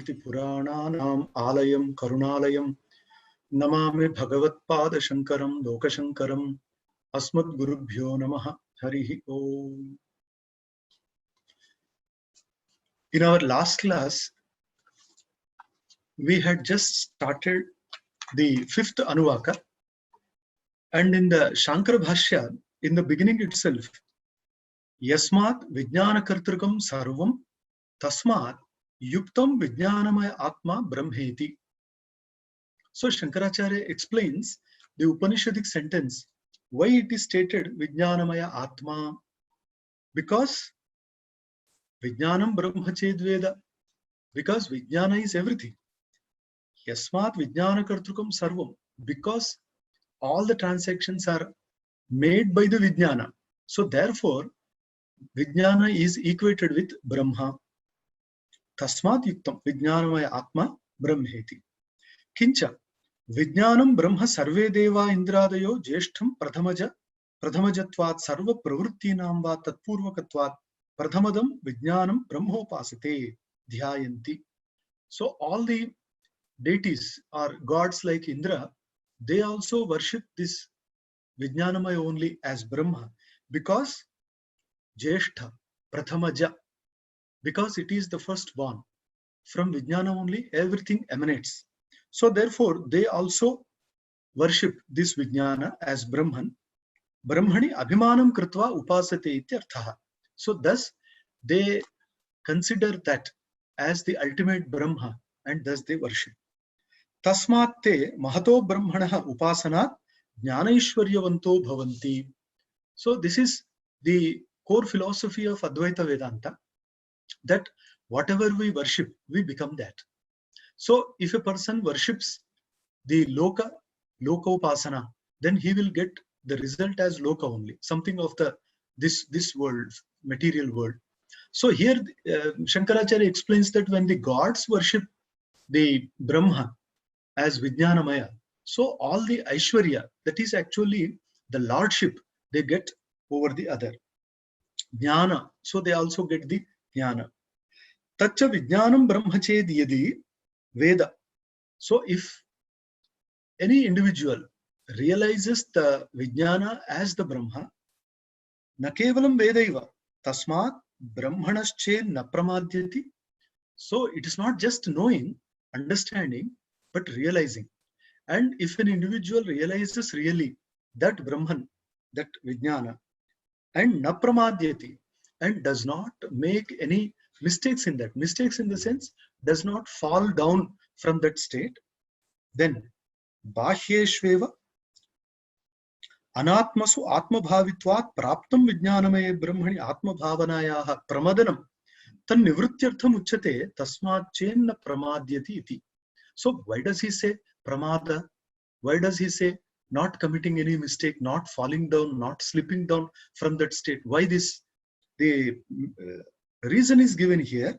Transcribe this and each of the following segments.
स्मृतिपुराणानाम् आलयं करुणालयं नमामि भगवत्पादशङ्करं लोकशङ्करम् अस्मद्गुरुभ्यो नमः। हरिः ओम्। In our last class, we had just started the fifth Anuvaka, and in the Shankara Bhashya, in the beginning itself, Yasmat Vijnanakartrikam Sarvam Tasmat Yuktam Vijnanamaya Atma Brahmeti. So Shankaracharya explains the Upanishadic sentence, why it is stated Vijnanamaya Atma, because Vijnanam Brahma Ched Veda, because Vijnana is everything. Yasmat Vijnana Kartrukam Sarvam, because all the transactions are made by the Vijnana. So therefore, Vijnana is equated with Brahma. Tasmat Yuktam Vijnanamaya Atma Brahmeti. Kincha Vijnanam Brahma Sarve Deva Indradayo Jeshtham Pradhamajatvat Sarva Pravrittinam va Tatpurvakatvat Pradhamadam Vijnanam Brahmopasate Dhyayanti. So all the deities or gods like Indra, they also worship this Vijnanamaya only as Brahma, because Jeshtha, Prathamaja, because it is the firstborn. From Vijnana only everything emanates. So therefore they also worship this Vijnana as Brahman. Brahmani Abhimanam Kritva Upasate ityarthaha. So thus they consider that as the ultimate Brahma, and thus they worship. Tasmat te Mahato Brahmanaha Upasanat Jnanaishwaryavanto Bhavanti. So this is the core philosophy of Advaita Vedanta, that whatever we worship, we become that. So if a person worships the Loka Upasana, then he will get the result as Loka only, something of the this world, material world. So here Shankaracharya explains that when the gods worship the Brahma as Vijnanamaya, so all the Aishwarya, that is actually the lordship, they get over the other. Jnana, so they also get the Jnana. Tacha Vijnanam Brahma Ched Yadi Veda. So if any individual realizes the Vijnana as the Brahma, na kevalam Vedaiva Tasmat Brahmanasche na pramadyati. So it is not just knowing, understanding, but realizing. And if an individual realizes really that Brahman, that Vijnana, and na pramadyati, and does not make any mistakes in that, mistakes in the sense, does not fall down from that state, then Bahyeshveva Anatmasu Atmabhavitvat Praptam Vijnanamaye Brahmani Atmabhavanayaha Pramadanam Tan Nivrityartham Uchate Tasmat Chenna Pramadyati iti. So why does he say Pramada? Why does he say not committing any mistake, not falling down, not slipping down from that state? Why this? The reason is given here.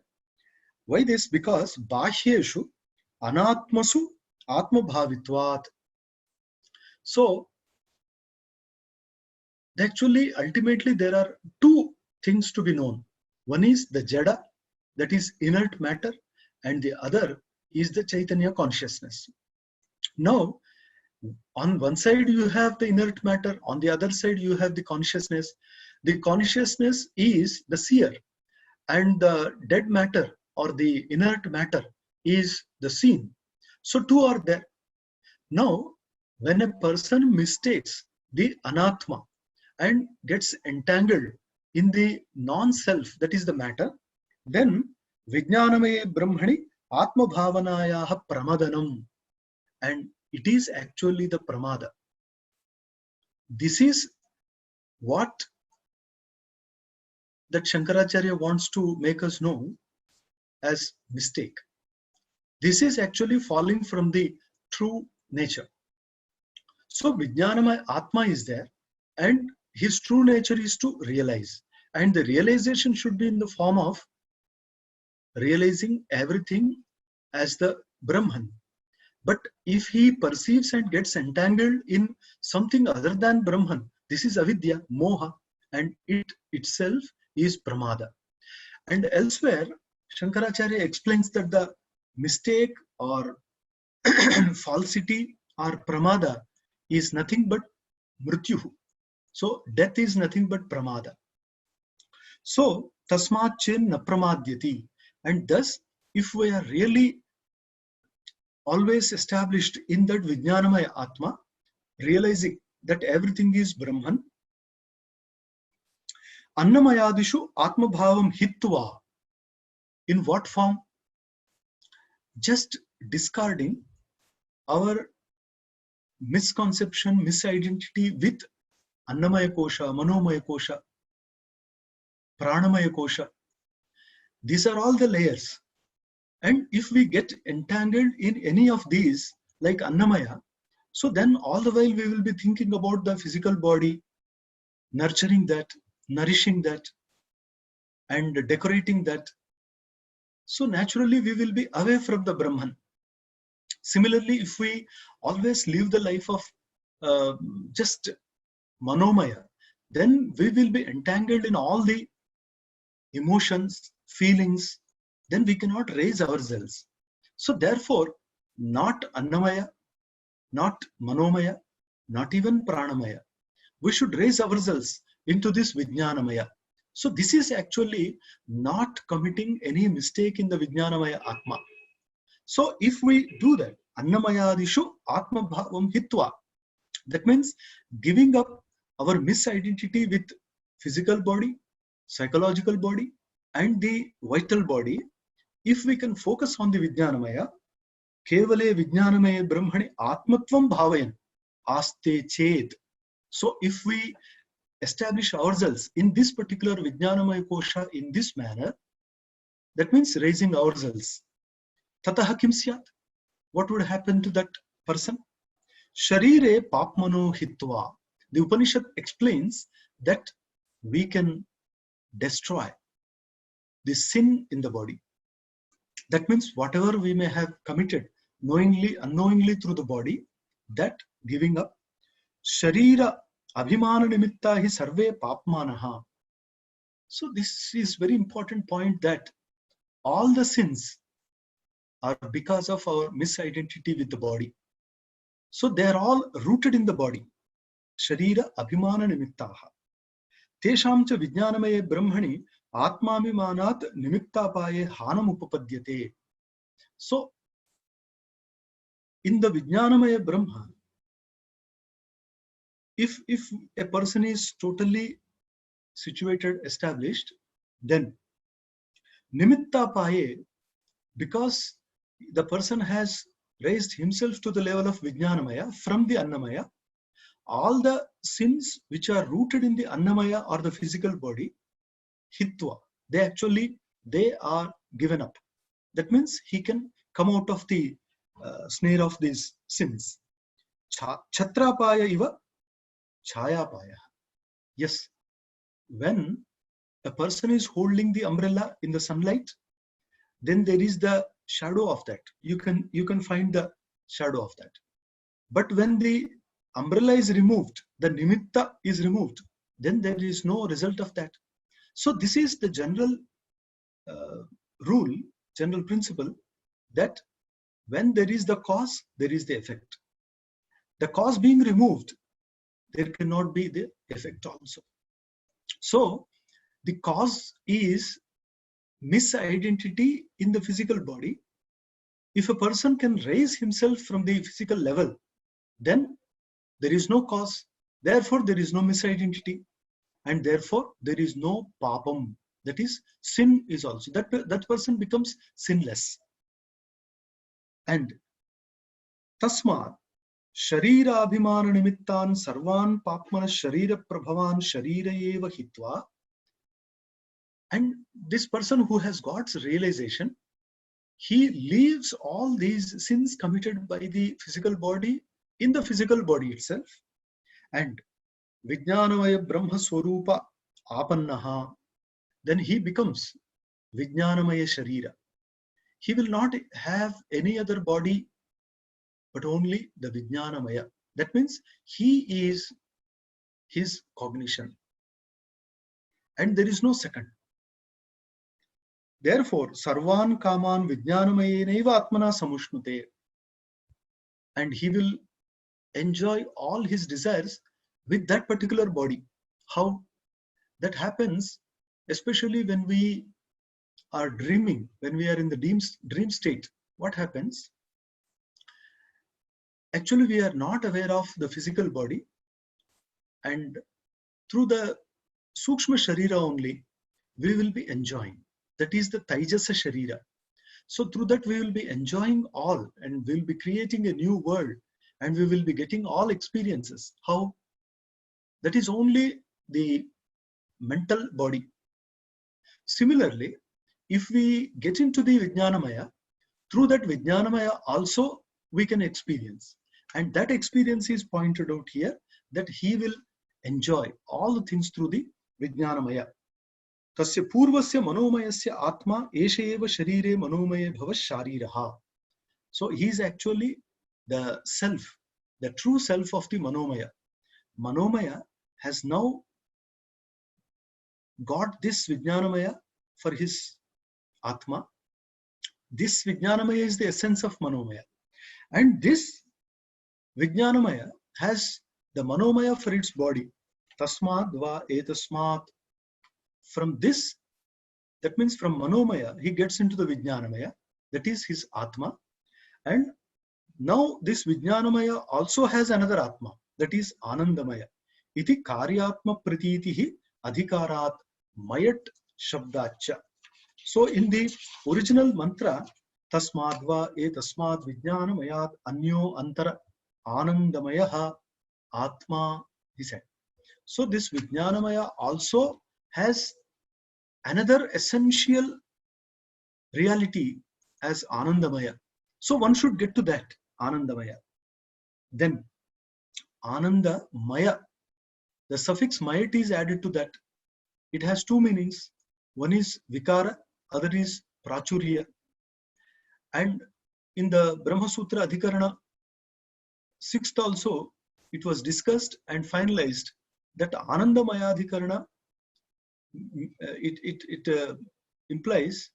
Why this? Because Bahyeshu Anatmasu Atmabhavitvat. So actually, ultimately, there are two things to be known. One is the Jada, that is inert matter, and the other is the Chaitanya consciousness. Now, on one side you have the inert matter, on the other side you have the consciousness. The consciousness is the seer, and the dead matter or the inert matter is the seen. So two are there. Now, when a person mistakes the anatma and gets entangled in the non-self, that is the matter, then Vijnanamaye Brahmani Atma Bhavanayaha Pramadanam, and it is actually the Pramada. This is what that Shankaracharya wants to make us know as mistake. This is actually falling from the true nature. So Vijnanamaya Atma is there, and his true nature is to realize, and the realization should be in the form of realizing everything as the Brahman. But if he perceives and gets entangled in something other than Brahman, this is avidya, moha, and it itself is pramada. And elsewhere, Shankaracharya explains that the mistake or falsity or pramada is nothing but mrityu. So death is nothing but pramada. So tasmat chin na pramadyati. And thus, if we are really always established in that Vijnanamaya Atma, realizing that everything is Brahman, Annamayadishu Atma Bhavam Hitva. In what form? Just discarding our misconception, misidentity with Annamaya Kosha, Manomaya Kosha, Pranamaya Kosha. These are all the layers. And if we get entangled in any of these, like Annamaya, so then all the while we will be thinking about the physical body, nurturing that, nourishing that, and decorating that. So naturally we will be away from the Brahman. Similarly, if we always live the life of just Manomaya, then we will be entangled in all the emotions, feelings, then we cannot raise ourselves. So therefore, not Annamaya, not Manomaya, not even Pranamaya. We should raise ourselves into this Vijnanamaya. So this is actually not committing any mistake in the Vijnanamaya Atma. So if we do that, Annamayadishu Atma Bhavam Hitva, that means giving up our misidentity with physical body, psychological body, and the vital body. If we can focus on the Vijnanamaya, Kevale Vijnanamaya Brahmani Atmatvam Bhavayan Aste Chet. So if we establish ourselves in this particular Vijnanamaya Kosha in this manner, that means raising ourselves. Tataha kim syat? What would happen to that person? Sharire papmano hitva. The Upanishad explains that we can destroy the sin in the body. That means whatever we may have committed knowingly, unknowingly through the body, that giving up. Sharira abhimana nimitta hi sarve papmanaha. So this is very important point, that all the sins are because of our misidentity with the body. So they are all rooted in the body. Sharira abhimana nimittaha. Tesham cha vijnanamaye brahmani atmamimanat nimittapaye hanam upapadyate. So in the Vijnanamaya Brahma, if a person is totally situated, established, then nimittapaye, because the person has raised himself to the level of Vijnanamaya from the Annamaya, all the sins which are rooted in the Annamaya or the physical body, hitva, they are given up. That means he can come out of the snare of these sins. Chhatrapaya iva chayapaya. Yes, when a person is holding the umbrella in the sunlight, then there is the shadow of that. You can find the shadow of that. But when the umbrella is removed, the nimitta is removed, then there is no result of that. So this is the general rule, general principle, that when there is the cause, there is the effect. The cause being removed, there cannot be the effect also. So the cause is misidentity in the physical body. If a person can raise himself from the physical level, then there is no cause. Therefore, there is no misidentity. And therefore, there is no papam. That is, sin is also. That person becomes sinless. And tasmat sharira abhimana nimittan sarvan papmana sharira prabhavan sharira eva hitva. And this person who has God's realization, he leaves all these sins committed by the physical body in the physical body itself, and Vijnanamaya Brahma Swarupa Apannaha, then he becomes Vijnanamaya Sharira. He will not have any other body but only the Vijnanamaya. That means he is his cognition, and there is no second. Therefore, sarvan kaman vijnanamayena atmana samushnute. And he will enjoy all his desires with that particular body. How that happens, especially when we are dreaming, when we are in the dream state, what happens? Actually, we are not aware of the physical body, and through the Sukshma Sharira only, we will be enjoying. That is the Taijasa Sharira. So through that, we will be enjoying all, and we'll be creating a new world, and we will be getting all experiences. How? That is only the mental body. Similarly, if we get into the Vijnanamaya, through that Vijnanamaya also we can experience. And that experience is pointed out here, that he will enjoy all the things through the Vijnanamaya. Tasya purvasya manomayasya atma esha eva sharire manomaya bhava shariraha. So he is actually the self, the true self of the Manomaya. Manomaya has now got this Vijnanamaya for his Atma. This Vijnanamaya is the essence of Manomaya. And this Vijnanamaya has the Manomaya for its body. Tasmat va etasmat. From this, that means from Manomaya, he gets into the Vijnanamaya. That is his Atma. And now this Vijnanamaya also has another Atma. That is Anandamaya. Iti karyatma pratitihi adhikarat mayat shabdacha. So in the original mantra, tasmadva etasmad vijnanamayat anyo antara anandamayaha atma, he said. So this Vijnanamaya also has another essential reality as Anandamaya. So one should get to that Anandamaya. Then Ananda Maya, the suffix mayat is added to that. It has two meanings. One is Vikara, other is Prachurya. And in the Brahma Sutra Adhikarana 6th also, it was discussed and finalized that Anandamaya Adhikarana, it implies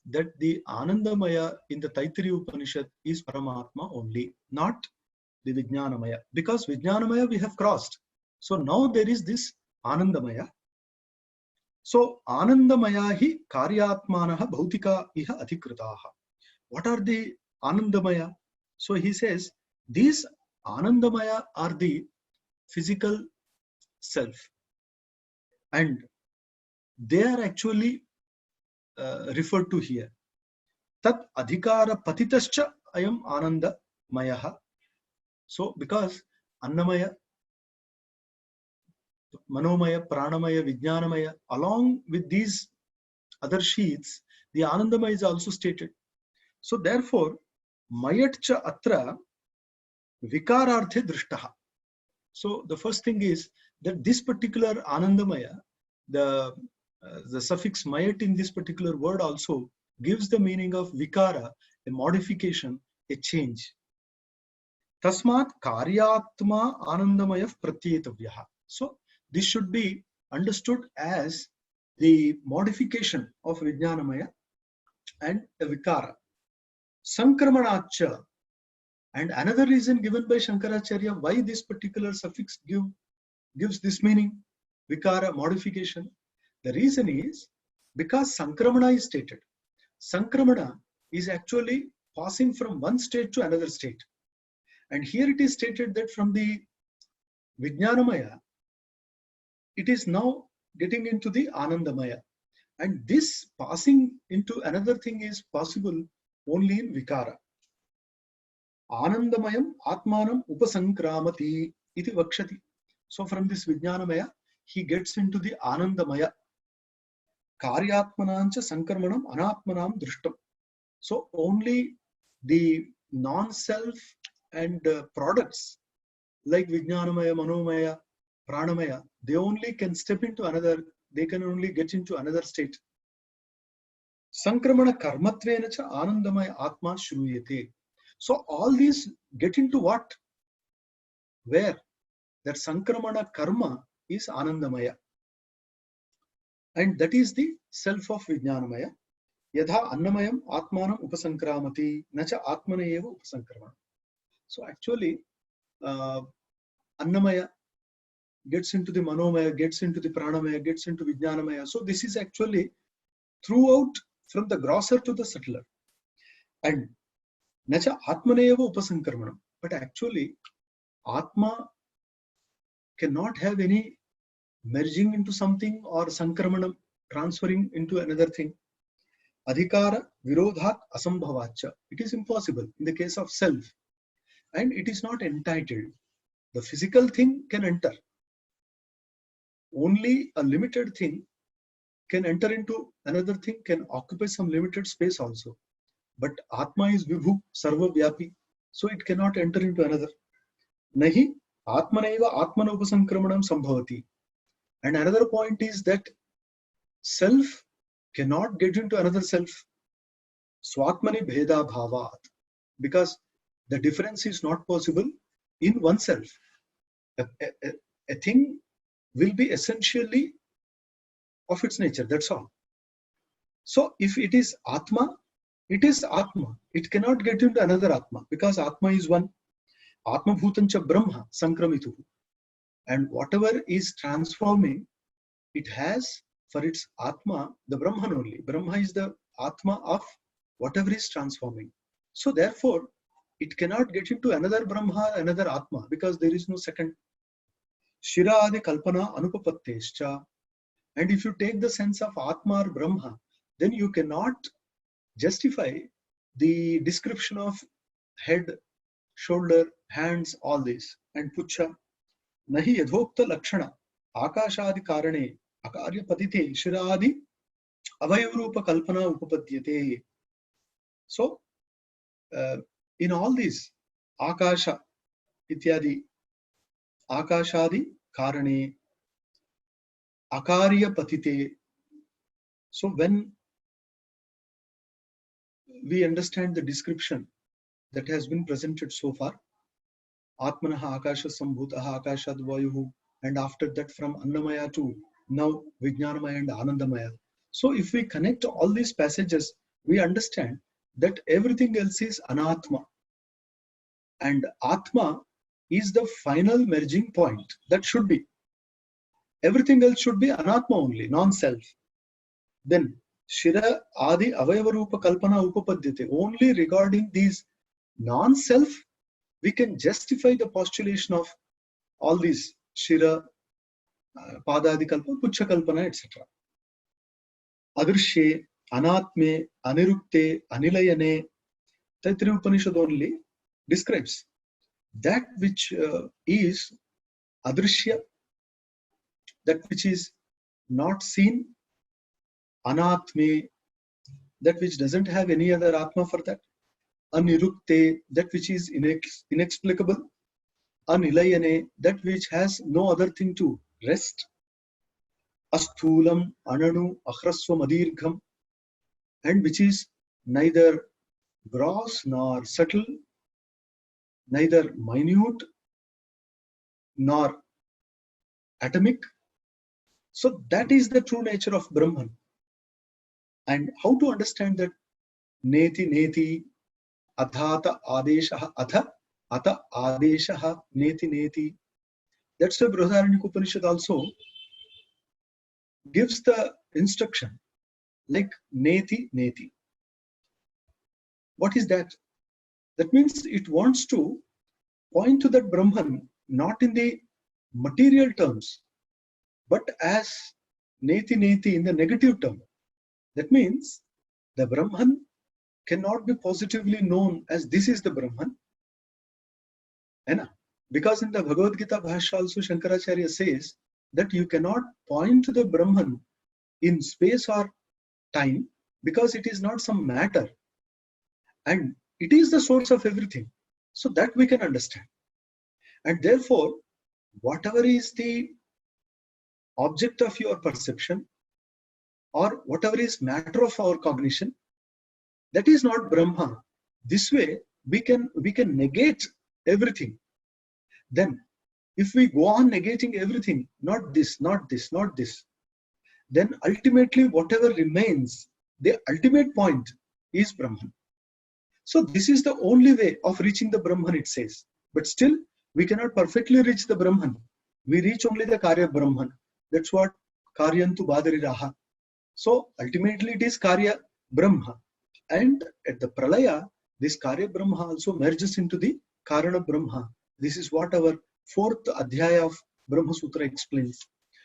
that the Anandamaya in the Taittiriya Upanishad is Paramatma only, not the Vijnanamaya. Because Vijnanamaya we have crossed. So now there is this Anandamaya. So Anandamaya hi karyatmanaha bhautika iha adhikritaha. What are the Anandamaya? So he says these Anandamaya are the physical self, and they are actually referred to here. Tat adhikara patitascha ayam Anandamayaha. So because Annamaya, Manomaya, Pranamaya, Vijnanamaya, along with these other sheets, the Anandamaya is also stated. So therefore, Mayatcha atra vikararthe drishtaha. So the first thing is that this particular Anandamaya, the suffix mayat in this particular word also gives the meaning of vikara, a modification, a change. Tasmat karyatma anandamaya pratyetavyaha. So this should be understood as the modification of Vijnanamaya and a vikara. Sankramanacha. And another reason given by Shankaracharya why this particular suffix gives this meaning, vikara, modification. The reason is because Sankramana is stated. Sankramana is actually passing from one state to another state. And here it is stated that from the Vijnanamaya, it is now getting into the Anandamaya. And this passing into another thing is possible only in Vikara. Anandamayam Atmanam Upasankramati iti vakshati. So from this Vijnanamaya, he gets into the Anandamaya. Karyatmanancha Sankarmanam Anatmanam Drishtam. So only the non-self and products like Vijnanamaya, Manomaya, Pranamaya, they only can step into another, they can only get into another state. Sankramana karmatvena cha Anandamaya Atma Shruyate. So all these get into what? Where? That Sankramana karma is Anandamaya. And that is the self of Vijnanamaya. यथा अन्नमयम आत्मानम upasankramati na cha atmane eva upasankramanam. So actually annamaya gets into the manomaya, gets into the pranamaya, gets into vijnanamaya. So this is actually throughout from the grosser to the subtler. And nacha atmane eva upasankramanam. But actually atma cannot have any merging into something or sankramanam, transferring into another thing. Adhikara virodhat asambhavacha. It is impossible in the case of self. And it is not entitled. The physical thing can enter. Only a limited thing can enter into another thing, can occupy some limited space also. But Atma is Vibhu, Sarva Vyapi. So it cannot enter into another. Nahi Atmaneva Atmana Upasankramanam Sambhavati. And another point is that self cannot get into another self. Swatmani Bheda Bhavat. Because the difference is not possible in oneself. A thing will be essentially of its nature, that's all. So if it is Atma, it is Atma. It cannot get into another Atma because Atma is one. Atma Bhutancha Brahma Sankramitu. And whatever is transforming, it has for its Atma the Brahman only. Brahma is the Atma of whatever is transforming. So therefore, it cannot get into another Brahma, another Atma, because there is no second. Shira adi kalpana anupapattescha. And if you take the sense of Atma or Brahma, then you cannot justify the description of head, shoulder, hands, all this. And pucha, nahi yadhokta lakshana, akashadi karane, akarya patite, shiradi, avayavrupa kalpana upapadyate. So, in all these, akasha, ityadi, akashadi karane, akarya patite. So when we understand the description that has been presented so far, Atmanaha Akasha Sambhutaha Akashad Vayuhu, and after that from Annamaya to now Vijnanamaya and Anandamaya. So if we connect all these passages, we understand that everything else is Anatma. And Atma is the final merging point. That should be. Everything else should be Anatma only, non-self. Then Shira Adi Avayavarupa Kalpana Upapadyate. Only regarding these non-self, we can justify the postulation of all these Shira, Padadi Kalpa, Pucha Kalpana, etc. Adrishye, Anatme, Anirukte, Anilayane, Taittiriya Upanishad only describes that which is Adrishya, that which is not seen, Anatme, that which doesn't have any other Atma for that, Anirukte, that which is inexplicable, Anilayane, that which has no other thing to rest, Asthulam, Ananu, Akhraswa Madirgham, and which is neither gross nor subtle, neither minute nor atomic. So that is the true nature of Brahman. And how to understand that? Neti neti adhata adeshaha atha ata adeshaha neti neti. That's why Brihadaranyaka Upanishad also gives the instruction like neti neti. What is that? That means it wants to point to that Brahman not in the material terms, but as neti neti in the negative term. That means the Brahman cannot be positively known as this is the Brahman. Because in the Bhagavad Gita Bhashya also Shankaracharya says that you cannot point to the Brahman in space or time because it is not some matter. And it is the source of everything. So that we can understand. And therefore, whatever is the object of your perception or whatever is matter of our cognition, that is not Brahma. This way, we can negate everything. Then, if we go on negating everything, not this, not this, not this, then ultimately whatever remains the ultimate point is Brahman. So this is the only way of reaching the Brahman, it says. But still, we cannot perfectly reach the Brahman. We reach only the Karya Brahman. That's what Karyantu Badari Raha. So ultimately it is Karya Brahma. And at the Pralaya, this Karya Brahma also merges into the Karana Brahma. This is what our fourth Adhyaya of Brahma Sutra explains.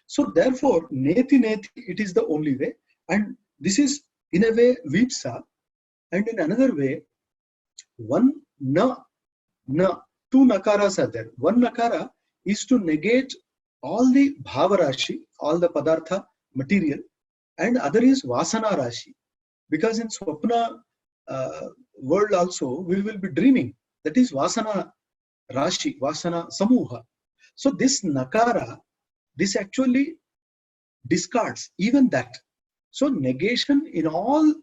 So therefore, Neti Neti, it is the only way. And this is in a way Vipsa. And in another way, one na, two nakaras are there. One nakara is to negate all the bhava rashi, all the padartha material, and other is vasana rashi. Because in Swapna world also, we will be dreaming. That is vasana rashi, vasana samuha. So this nakara, this actually discards even that. So negation in all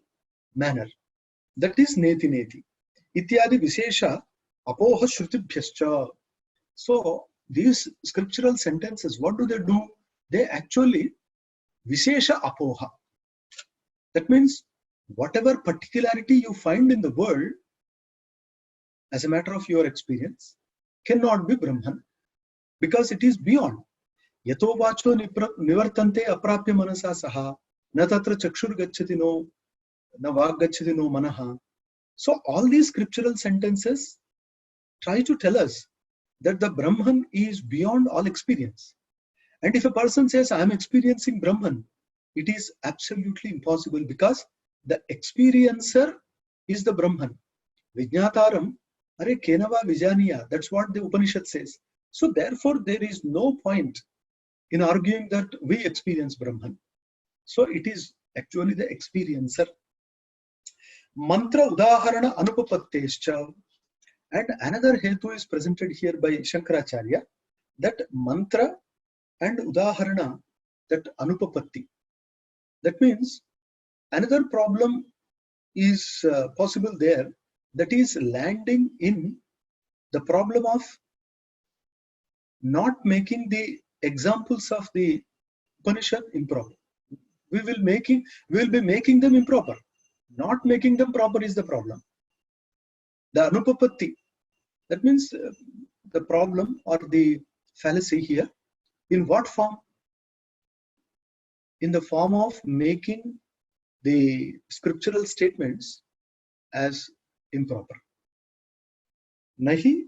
manner. That is neti neti. Ityadi Vishesha Apoha Shrutibhyascha. So these scriptural sentences, what do? They actually Vishesha Apoha. That means whatever particularity you find in the world as a matter of your experience cannot be Brahman, because it is beyond. Yato vacho nivartante aprapya manasa saha na tatra chakshur gacchati no na vag gacchati no manaha. So all these scriptural sentences try to tell us that the Brahman is beyond all experience. And if a person says, I am experiencing Brahman, it is absolutely impossible, because the experiencer is the Brahman. Vijnataram, are kenava vijaniya. That's what the Upanishad says. So therefore, there is no point in arguing that we experience Brahman. So it is actually the experiencer. Mantra udaharana anupapattescha. And another hetu is presented here by Shankaracharya, that mantra and udaharana, that anupapatti. That means another problem is possible there, that is landing in the problem of not making the examples of the Upanishad improper. We will be making them improper. Not making them proper is the problem. The anupapatti, that means the problem or the fallacy here, in what form? In the form of making the scriptural statements as improper. Nahi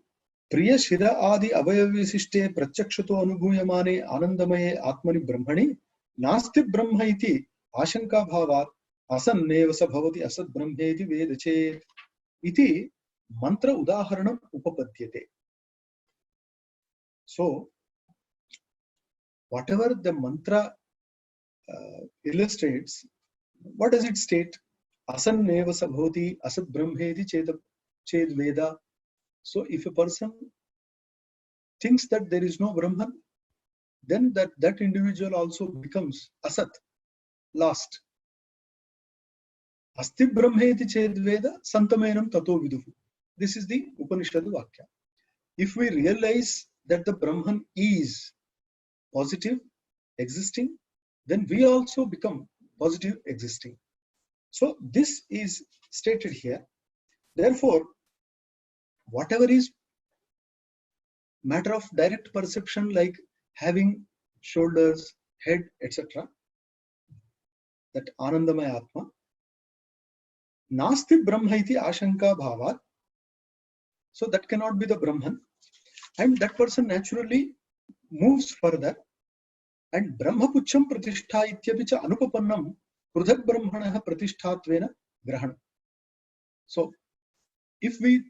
priya shira adi avayavisishte pratyakshato anubhuyamane anandamaye atmani brahmani nasti brahma iti ashanka bhavat asannevasa bhavati asad brahmeti vedache iti mantra udaharanam upapadyate. So whatever the mantra illustrates, what does it state? Asannevasa bhavati asad brahmeti ched veda. So if a person thinks that there is no Brahman, then that individual also becomes asat, lost. Asti brahmeti ched veda santamenam tato viduhu. This is the Upanishad Vakya. If we realize that the Brahman is positive, existing, then we also become positive, existing. So this is stated here. Therefore, whatever is matter of direct perception, like having shoulders, head, etc., that Anandamaya Atma, Nasti Brahma iti ashanka bhavat. So that cannot be the Brahman. And that person naturally moves further. And Brahma Pucham Pratishtha ityapicha anupapannam Prudhak Brahmanaha Pratishthatvena Grahana. So if we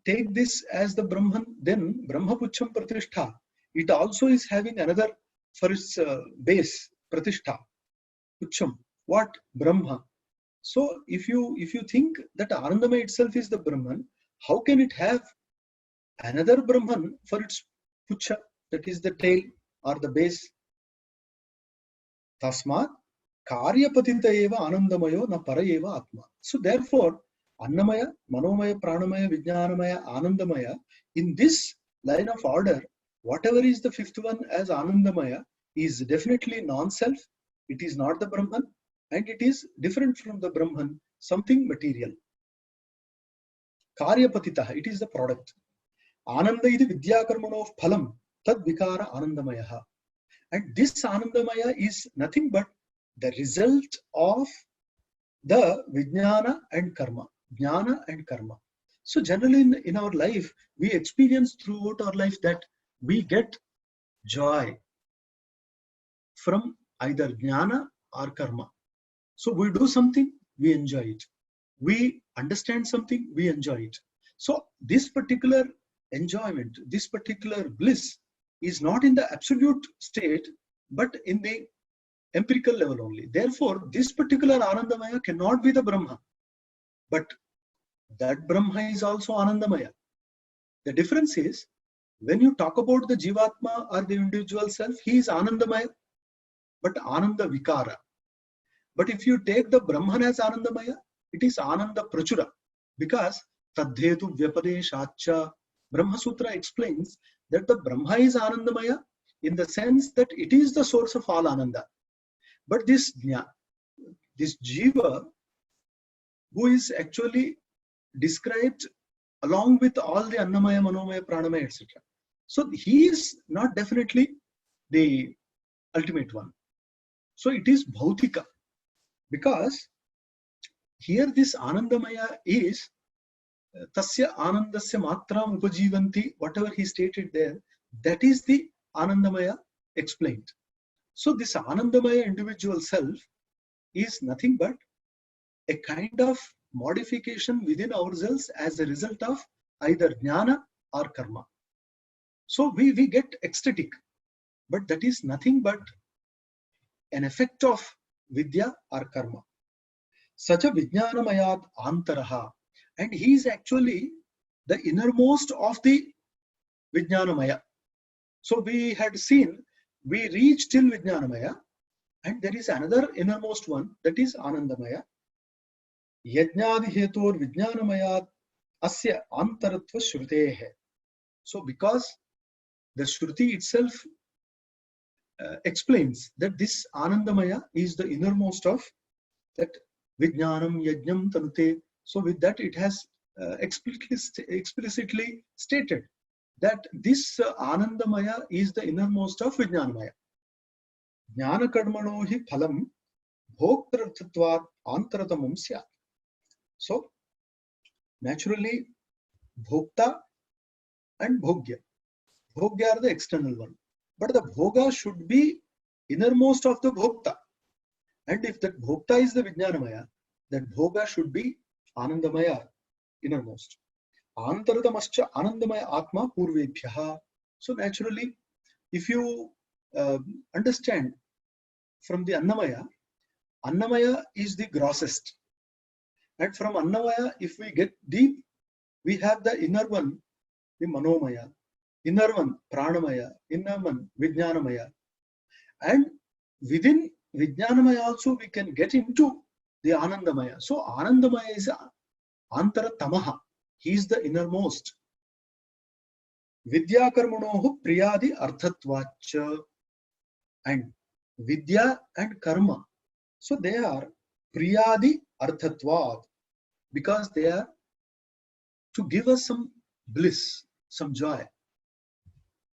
take this as the Brahman, then Brahma Pucham Pratishtha, it also is having another for its base, Pratishtha, Pucham. What? Brahma. So if you think that Anandama itself is the Brahman, how can it have another Brahman for its Pucha, that is the tail or the base? Tasmat Karyapatita eva Anandamayo na para eva Atma. So therefore, Annamaya, Manomaya, Pranamaya, Vijnanamaya, Anandamaya, in this line of order, whatever is the fifth one as Anandamaya is definitely non-self. It is not the Brahman. and it is different from the Brahman, something material. Karyapatitah, it is the product. Ananda iti vidyakarmano phalam tad vikara anandamayaha. And this anandamaya is nothing but the result of the vijnana and karma. Jnana and karma. So generally in our life, we experience throughout our life that we get joy from either jnana or karma. So we do something, we enjoy it. We understand something, we enjoy it. So this particular enjoyment, this particular bliss is not in the absolute state, but in the empirical level only. Therefore, this particular Anandamaya cannot be the Brahma. But that Brahma is also Anandamaya. The difference is, when you talk about the Jivatma or the individual self, he is Anandamaya, but Ananda Vikara. But if you take the Brahman as Anandamaya, it is Ananda Prachura, because Tadhetu Vyapadeshacha. Brahma Sutra explains that the Brahma is Anandamaya in the sense that it is the source of all Ananda. But this Jiva, who is actually described along with all the Annamaya, Manomaya, Pranamaya, etc. So he is not definitely the ultimate one. So it is Bhautika, because here this Anandamaya is Tasya Anandasya Matram Upajivanti, whatever he stated there, that is the Anandamaya explained. So this Anandamaya individual self is nothing but a kind of modification within ourselves as a result of either jnana or karma. So we get ecstatic, but that is nothing but an effect of vidya or karma. Sacha vijnanamayat antaraha, and he is actually the innermost of the vijnanamaya. So we had seen, we reach till vijnanamaya, and there is another innermost one, that is Anandamaya. Yajnadi hetur vijnanamayat asya antaratva shrutehe. So because the Shruti itself explains that this Anandamaya is the innermost of that Vijnanam Yajnam Tanute. So with that it has explicitly stated that this Anandamaya is the innermost of Vijnanamaya. Jnana Kadmano hi phalam bhoktarthatvat antaratamam syat. So naturally Bhokta and Bhogya. Bhogya are the external one. But the Bhoga should be innermost of the Bhokta. And if that Bhokta is the Vijnanamaya, that Bhoga should be Anandamaya, innermost. Antaratamashcha Anandamaya Atma Purvebhyaha. So naturally, if you understand from the Annamaya, Annamaya is the grossest. And from Annamaya, if we get deep, we have the inner one, the Manomaya, inner one, Pranamaya, inner one, Vijnanamaya. And within Vijnanamaya also we can get into the Anandamaya. So Anandamaya is Antaratamaha. He is the innermost. Vidya Karmanohu Priyadi Arthatvacha. And Vidya and Karma. So they are Priyadi Arthatvat, because they are to give us some bliss, some joy.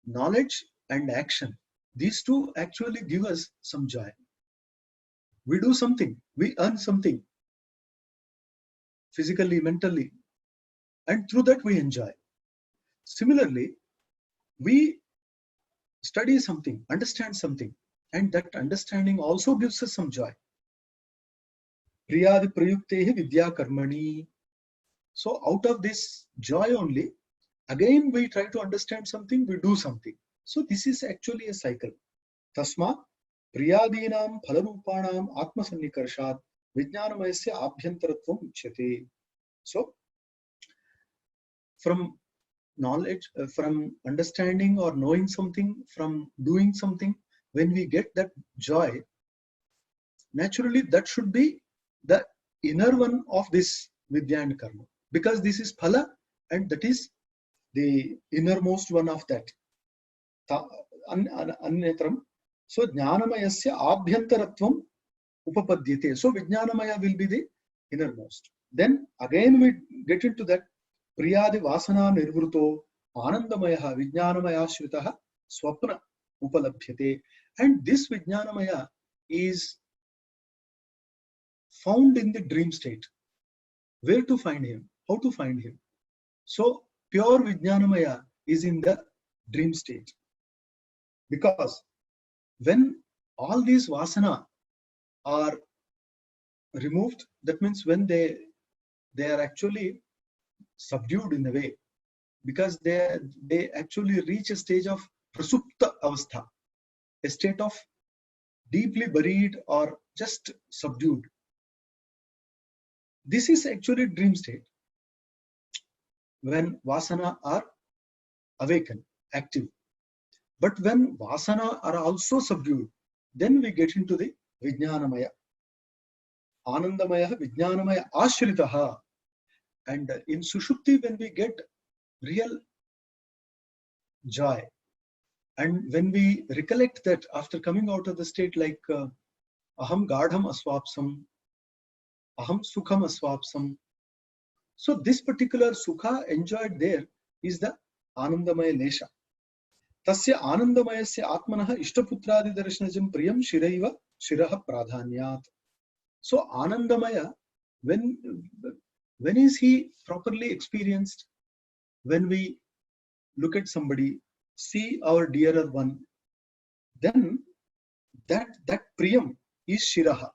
Knowledge and action, these two actually give us some joy. We do something, we earn something, physically, mentally, and through that we enjoy. Similarly, we study something, understand something, and that understanding also gives us some joy. Priyadi prayuktehi vidya karmani. So out of this joy only, again we try to understand something, we do something. So this is actually a cycle. Tasma priyadinam phalarupanam atmasannikarshat vijnanamayasya abhyantaratvam uchyate. So from knowledge, from understanding or knowing something, from doing something, when we get that joy, naturally that should be the inner one of this vidya and karma, because this is phala and that is the innermost one of that. Annetram. So jnanamayasya abhyantaratvam upapadyate. So Vijnanamaya will be the innermost. Then again we get into that Priyadi Vasana Nirvruto Anandamaya Vijnanamaya Shritaha Swapna Upalabhyate. And this Vijnanamaya is found in the dream state. Where to find him? How to find him? So pure Vijnanamaya is in the dream state. Because when all these vasana are removed, that means when they are actually subdued in a way, because they actually reach a stage of prasupta avastha, a state of deeply buried or just subdued. This is actually dream state when vasana are awakened, active. But when vasana are also subdued, then we get into the Vijnanamaya. Anandamaya, Vijnanamaya, Ashritaha. And in Sushupti, when we get real joy, and when we recollect that after coming out of the state, like Aham Gadham Aswapsam, Aham Sukham Aswapsam. So this particular Sukha enjoyed there is the Anandamaya Lesha. Tasya Anandamayasya Atmanaha Ishtaputradi Darshanajam Priyam Shiraiva Shiraha Pradhanyat. So Anandamaya, when is he properly experienced? When we look at somebody, see our dearer one, then that Priyam is Shiraha.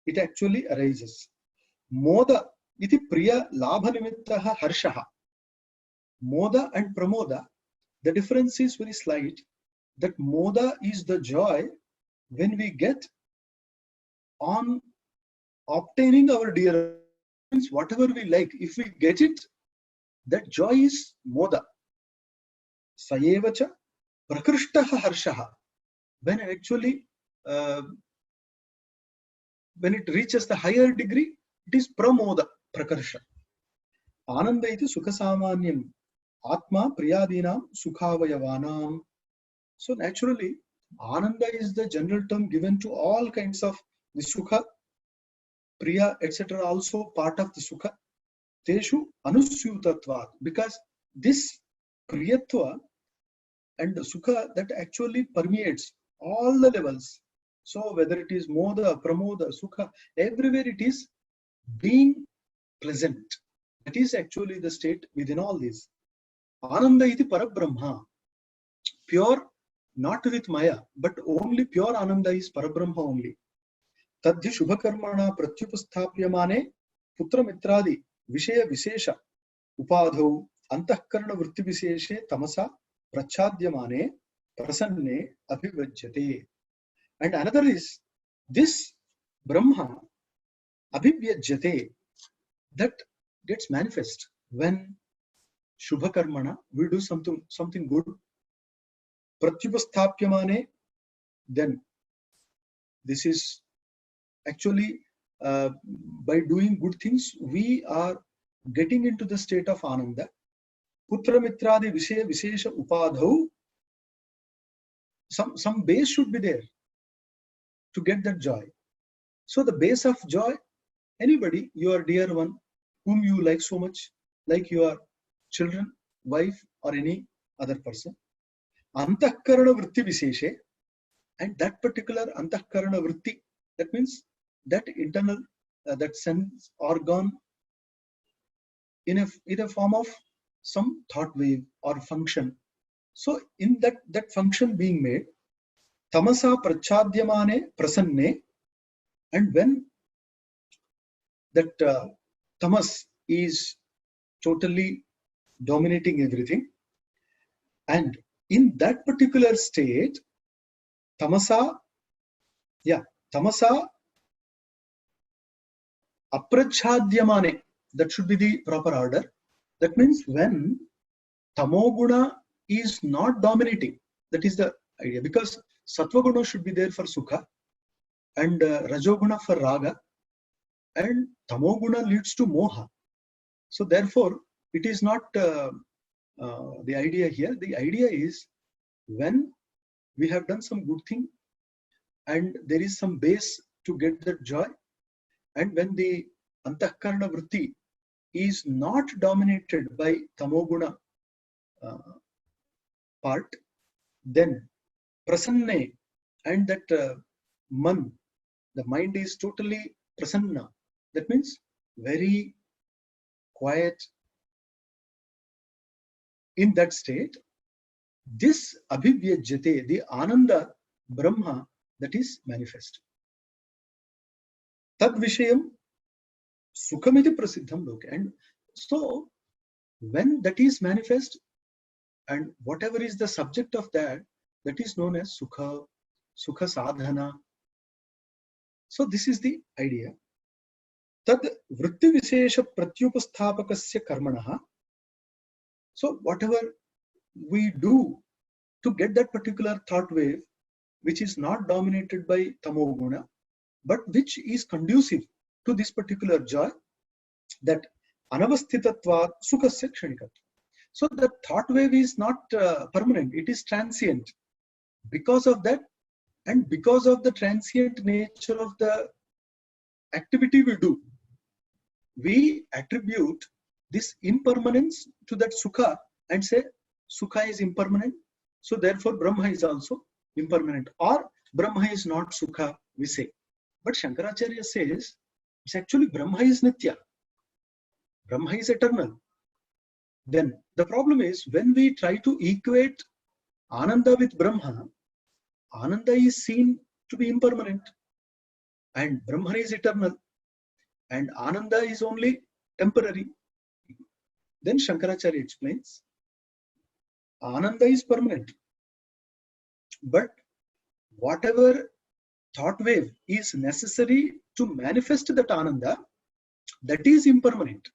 It actually arises. Moda iti Priya Labha Nimittaha Harshaha. Moda and Pramoda, the difference is very slight. That Moda is the joy when we get on obtaining our dear, means whatever we like, if we get it, that joy is Moda. Sayevacha Prakrishtaha Harshaha. When actually, when it reaches the higher degree, it is Pramoda, Prakarsha. Ananda iti Sukhasamanyam. Atma Priyadinam Sukhavavayavanam. So naturally, Ananda is the general term given to all kinds of the Sukha, Priya, etc. also part of the Sukha. Teshu Anusyutatvat. Because this Priyatva and the Sukha that actually permeates all the levels. So whether it is Moda, Pramoda, Sukha, everywhere it is being present. That is actually the state within all these. Ananda iti Parabrahma. Pure, not with Maya, but only pure Ananda is Parabrahma only. Tadhi Shubhakarmana Pratyupasthapyamane Putra Mitradi Vishaya Vishesha Upadhau Antahkarana Vritti Visheshe Tamasa Prachadyamane Prasanne Abhivajyate. And another is this Brahma Abhivyajyate, that gets manifest when Shubhakarmana, we do something good. Pratyupasthapyamane, then this is actually by doing good things, we are getting into the state of Ananda. Putra Mitradi Vishaya Vishesha Upadhau, some base should be there to get that joy. So the base of joy, anybody, your dear one, whom you like so much, like your children, wife, or any other person. Antahkarana Vritti Visheshe, and that particular Antahkarana Vritti, that means that internal, that sense organ in a form of some thought wave or function. So in that function being made, Tamasa Prachadyamane Prasanne, and when that tamas is totally dominating everything, and in that particular state, tamasa aprachhadyamane, that should be the proper order. That means when tamoguna is not dominating, that is the idea, because sattvaguna should be there for sukha, and rajoguna for raga, and tamoguna leads to moha. So therefore, it is not the idea here. The idea is when we have done some good thing and there is some base to get that joy. And when the antahkarana vritti is not dominated by tamoguna part, then prasanne, and that the mind is totally prasanna. That means very quiet. In that state, this abhivyajyate, the ananda brahma, that is manifest. Tad vishayam sukhamiti prasiddham loke. And so when that is manifest, and whatever is the subject of that, that is known as sukha sadhana. So this is the idea. Tad vritti vishesha pratyupasthapakasya karmanaha. So whatever we do to get that particular thought wave, which is not dominated by tamoguna, but which is conducive to this particular joy, that anavasthitatvat sukhasya kshanikatva. So the thought wave is not permanent, it is transient. Because of that, and because of the transient nature of the activity we do, we attribute this impermanence to that sukha and say sukha is impermanent, so therefore Brahma is also impermanent, or Brahma is not sukha, we say. But Shankaracharya says it's actually Brahma is nitya, Brahma is eternal. Then the problem is when we try to equate Ananda with Brahma, Ananda is seen to be impermanent and Brahma is eternal and Ananda is only temporary. Then Shankaracharya explains Ananda is permanent, but whatever thought wave is necessary to manifest that Ananda, that is impermanent.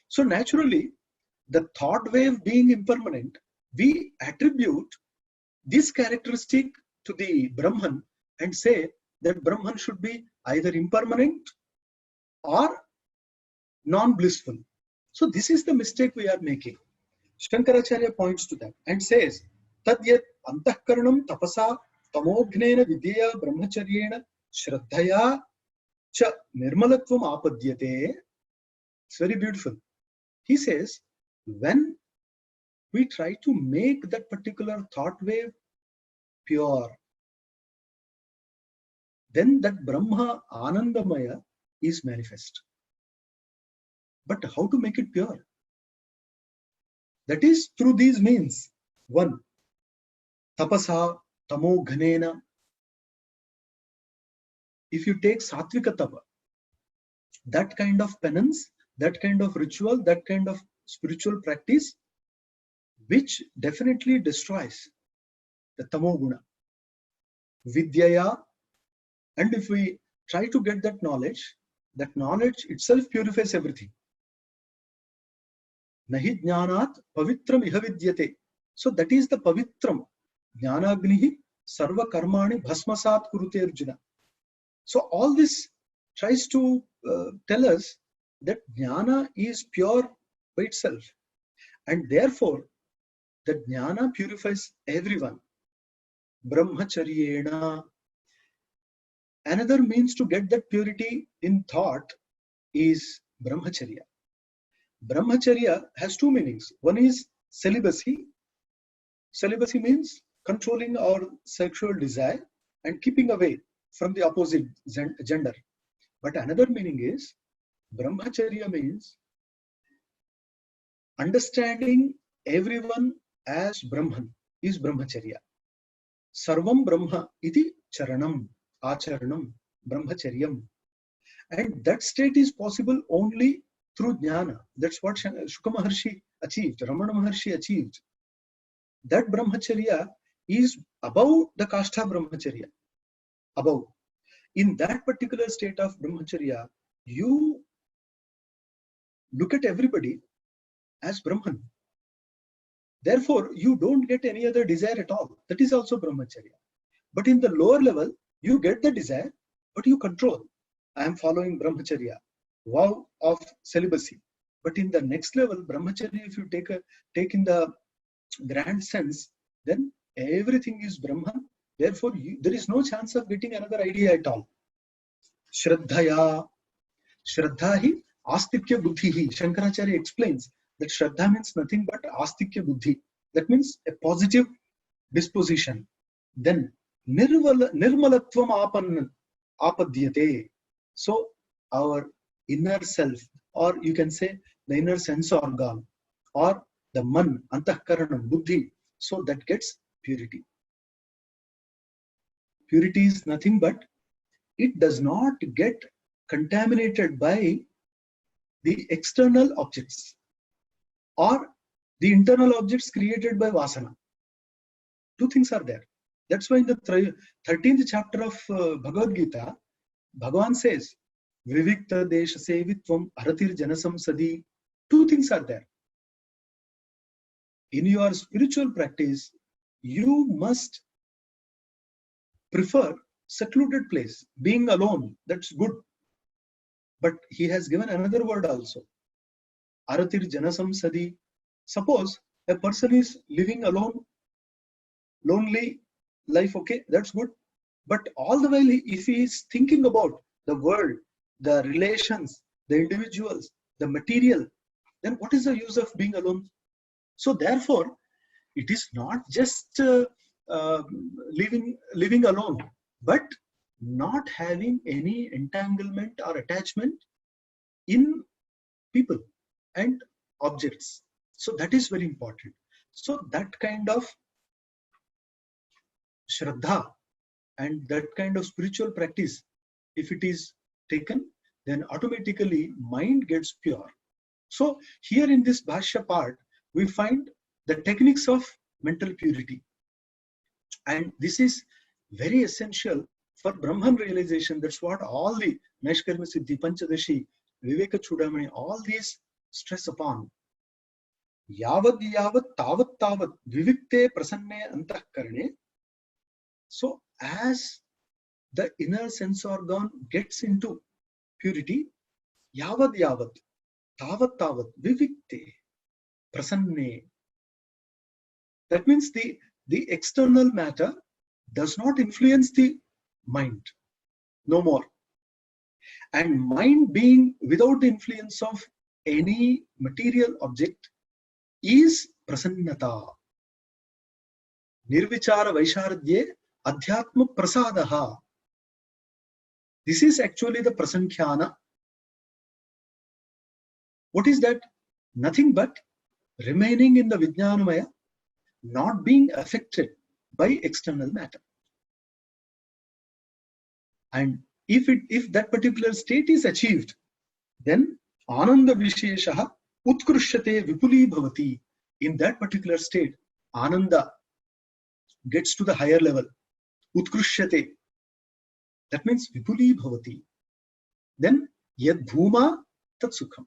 So naturally, the thought wave being impermanent, we attribute this characteristic to the Brahman and say that Brahman should be either impermanent or non-blissful. So this is the mistake we are making. Shankaracharya points to that and says, Tadyat antahkaranam tapasa tamoghnena vidya brahmacharyena shraddhaya cha nirmalatvam apadyate. It's very beautiful. He says, when we try to make that particular thought wave pure, then that Brahma Anandamaya is manifest. But how to make it pure? That is through these means. One, tapasa tamoghanena. If you take satvika tapa, that kind of penance, that kind of ritual, that kind of spiritual practice, which definitely destroys the tamoguna. Vidyaya, and if we try to get that knowledge itself purifies everything. Nahi jnanat pavitram iha vidyate. So that is the pavitram. Jnanagnihi sarva karmani bhasmasat kurute Arjuna. So all this tries to tell us that jnana is pure by itself. And therefore, the jnana purifies everyone. Brahmacharyena. Another means to get that purity in thought is brahmacharya. Brahmacharya has two meanings. One is celibacy. Celibacy means controlling our sexual desire and keeping away from the opposite gender. But another meaning is brahmacharya means understanding everyone as Brahman is brahmacharya. Sarvam Brahma iti charanam, acharanam, brahmacharyam. And that state is possible only through jnana. That's what Shuka Maharshi achieved, Ramana Maharshi achieved. That brahmacharya is above the kastha brahmacharya. Above. In that particular state of brahmacharya, you look at everybody as Brahman. Therefore, you don't get any other desire at all. That is also brahmacharya. But in the lower level, you get the desire, but you control. I am following brahmacharya, vow of celibacy. But in the next level, brahmacharya, if you take in the grand sense, then everything is Brahman. Therefore, there is no chance of getting another idea at all. Shraddhaya. Shraddha hi astikya buddhi hi. Shankaracharya explains that Shraddha means nothing but astikya buddhi. That means a positive disposition. Then nirmalatvam apadyate. So our inner self, or you can say the inner sense organ, or the man, antahkaranam, buddhi, so that gets purity. Purity is nothing but it does not get contaminated by the external objects or the internal objects created by vasana. Two things are there. That's why in the 13th chapter of Bhagavad Gita, Bhagavan says, Vivikta Desha Sevitvam Aratir Janasam Sadi. Two things are there. In your spiritual practice, you must prefer secluded place, being alone. That's good. But he has given another word also. Aratir Janasam Sadi. Suppose a person is living alone, lonely life, okay, that's good. But all the while, if he is thinking about the world, the relations, the individuals, the material, then what is the use of being alone? So therefore, it is not just living alone, but not having any entanglement or attachment in people and objects. So that is very important. So that kind of Shraddha and that kind of spiritual practice, if it is taken, then automatically mind gets pure. So here in this Bhashya part, we find the techniques of mental purity. And this is very essential for Brahman realization. That's what all the Naishkarma Siddhi, Panchadashi, Viveka Chudamani, all these stress upon. Yavad yavat tavat tavat vivikte prasanne antahkarane. So as the inner sense organ gets into purity, yavad yavat tavat tavat vivikte prasanne. That means the external matter does not influence the mind no more. And mind being without the influence of any material object is prasannata. Nirvichara Vaishardye Adhyatma Prasadaha. This is actually the prasankhya. What is that? Nothing but remaining in the Vijnanamaya, not being affected by external matter. And if that particular state is achieved, then Ananda Visheshaha Utkrushate Vipuli Bhavati. In that particular state, Ananda gets to the higher level. Utkrushate. That means Vipuli Bhavati. Then Yad Bhuma Tat Sukham.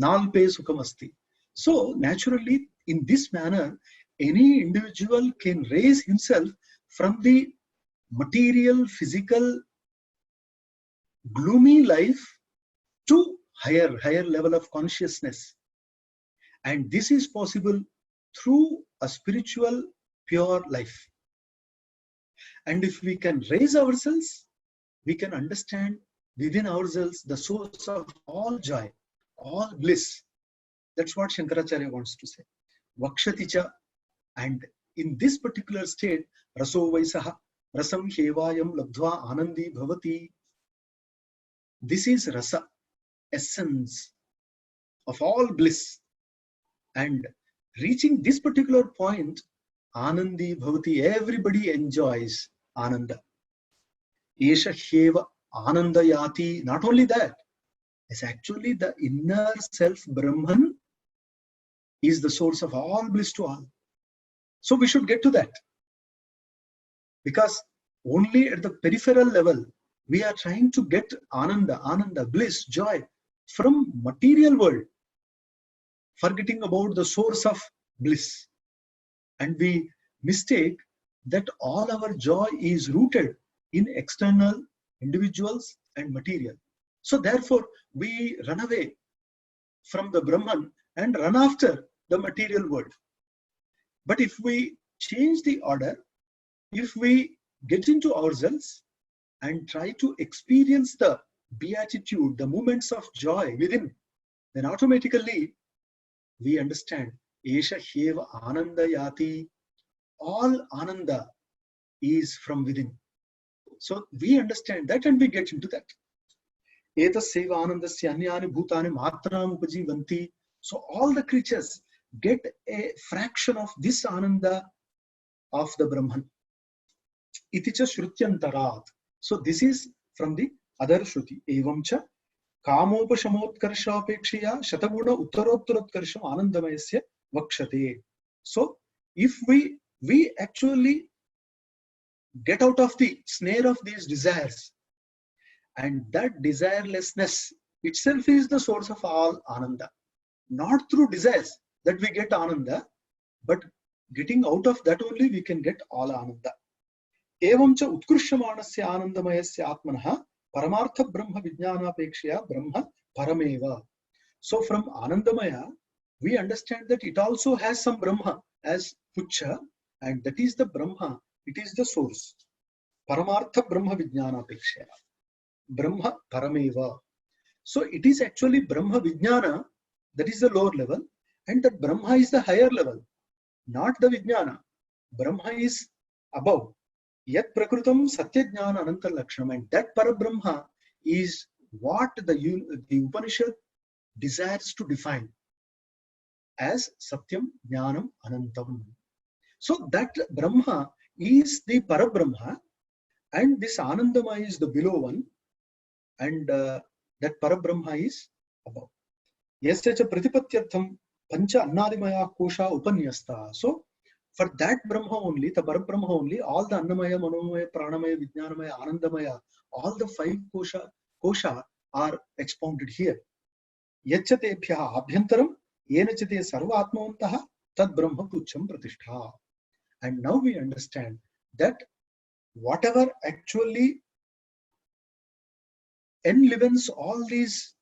Nalpe Sukham Asti. So naturally, in this manner, any individual can raise himself from the material, physical, gloomy life to higher level of consciousness. And this is possible through a spiritual, pure life. And if we can raise ourselves, we can understand within ourselves the source of all joy, all bliss. That's what Shankaracharya wants to say. Vakshaticha. And in this particular state, Raso Vaisaha, Rasam Hevayam Labdva Anandi Bhavati. This is Rasa, essence of all bliss. And reaching this particular point, Anandi Bhavati, everybody enjoys Ananda. Esha Heva Anandayati. Not only that, it's actually the inner self Brahman is the source of all bliss to all. So we should get to that. Because only at the peripheral level, we are trying to get Ananda, bliss, joy from material world, forgetting about the source of bliss. And we mistake that all our joy is rooted in external individuals and material. So therefore, we run away from the Brahman and run after the material world. But if we change the order, if we get into ourselves and try to experience the beatitude, the moments of joy within, then automatically we understand Esha Heva Ananda Yati. All Ananda is from within. So we understand that and we get into that. Etaseva Anandasya Anyani Bhutani Matram Upajivanti. So all the creatures get a fraction of this Ananda of the Brahman. Iticha Shrutyantarat. So this is from the other Shruti. Evamcha Kamopashamotkarshapekshaya Shataguna Uttarottaratkarsham Anandamayasya Vakshate. So if we actually get out of the snare of these desires, and that desirelessness itself is the source of all Ananda. Not through desires that we get Ananda, but getting out of that only we can get all Ananda. Evamcha Utkrishyamanasya Anandamayasya Atmanaha Paramartha Brahma Vijnanapekshaya Brahma Parameva. So from Anandamaya, we understand that it also has some Brahma as Pucha, and that is the Brahma, it is the source. Paramartha Brahma Vijnanapekshaya. Brahma Parameva. So it is actually Brahma Vijnana, that is the lower level, and that Brahma is the higher level, not the Vijnana. Brahma is above. Yat Prakrutam Satya Jnana Ananta Lakshanam, and that Parabrahma is what the Upanishad desires to define as Satyam Jnanam Anantam. So that Brahma is the Parabrahma, and this Anandama is the below one, and that Parabrahma is above. Yasya cha Pratipatyartham Pancha Annadimaya Kosha Upanyasta. So for that Brahma only, the Parabrahma only, all the Annamaya, Manomaya, Pranamaya, Vijnanamaya, Anandamaya, all the 5 kosha are expounded here. Yachatebhyaha Abhyantaram Yenachate Sarva Atmavantaha Tad Brahma Pucham Pratishtha. And now we understand that whatever actually enlivens all these,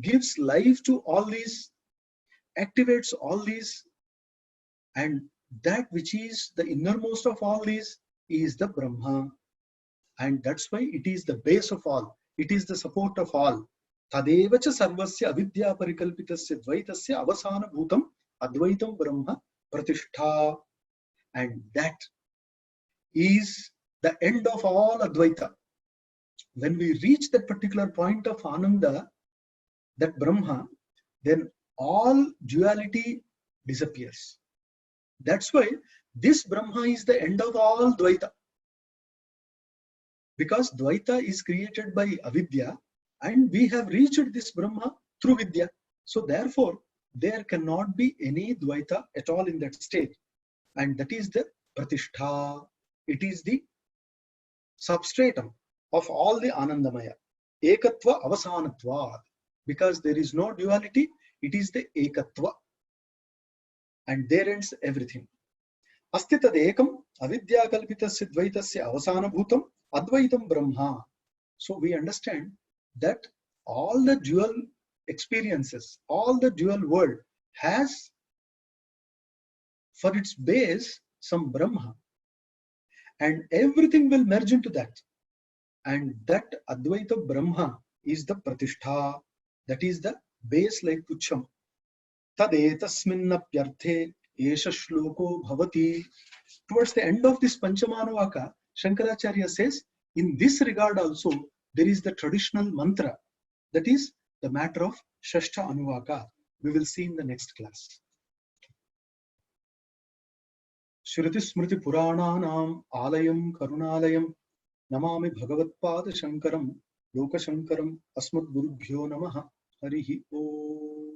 gives life to all these, activates all these, and that which is the innermost of all these is the Brahma. And that's why it is the base of all. It is the support of all. Tadevacha sarvasya avidya parikalpitasya dvaitasya avasana bhutam advaitam Brahma pratishtha. And that is the end of all Advaita. When we reach that particular point of Ananda, that Brahma, then all duality disappears. That's why this Brahma is the end of all Dvaita. Because Dvaita is created by Avidya, and we have reached this Brahma through Vidya. So therefore, there cannot be any Dvaita at all in that state. And that is the Pratishtha. It is the substratum of all the Anandamaya. Ekatva avasanatva. Because there is no duality, it is the Ekatva. And there ends everything. Asti tad ekam avidya kalpitasya dvaitasya avasana bhutam advaitam Brahma. So we understand that all the dual experiences, all the dual world has for its base some Brahma, and everything will merge into that, and that Advaita Brahma is the Pratishtha, that is the base like Pucham. Tadetasminnapyarthe esha shloko bhavati. Towards the end of this Panchamanavaka, Shankaracharya says, in this regard also, there is the traditional mantra, that is the matter of Shashta Anuvaka. We will see in the next class. Shruti Smriti Purananam Alayam Karunalayam Namami Bhagavatpada Shankaram Loka Shankaram Asmad Gurubhyo Namaha Harihi Om.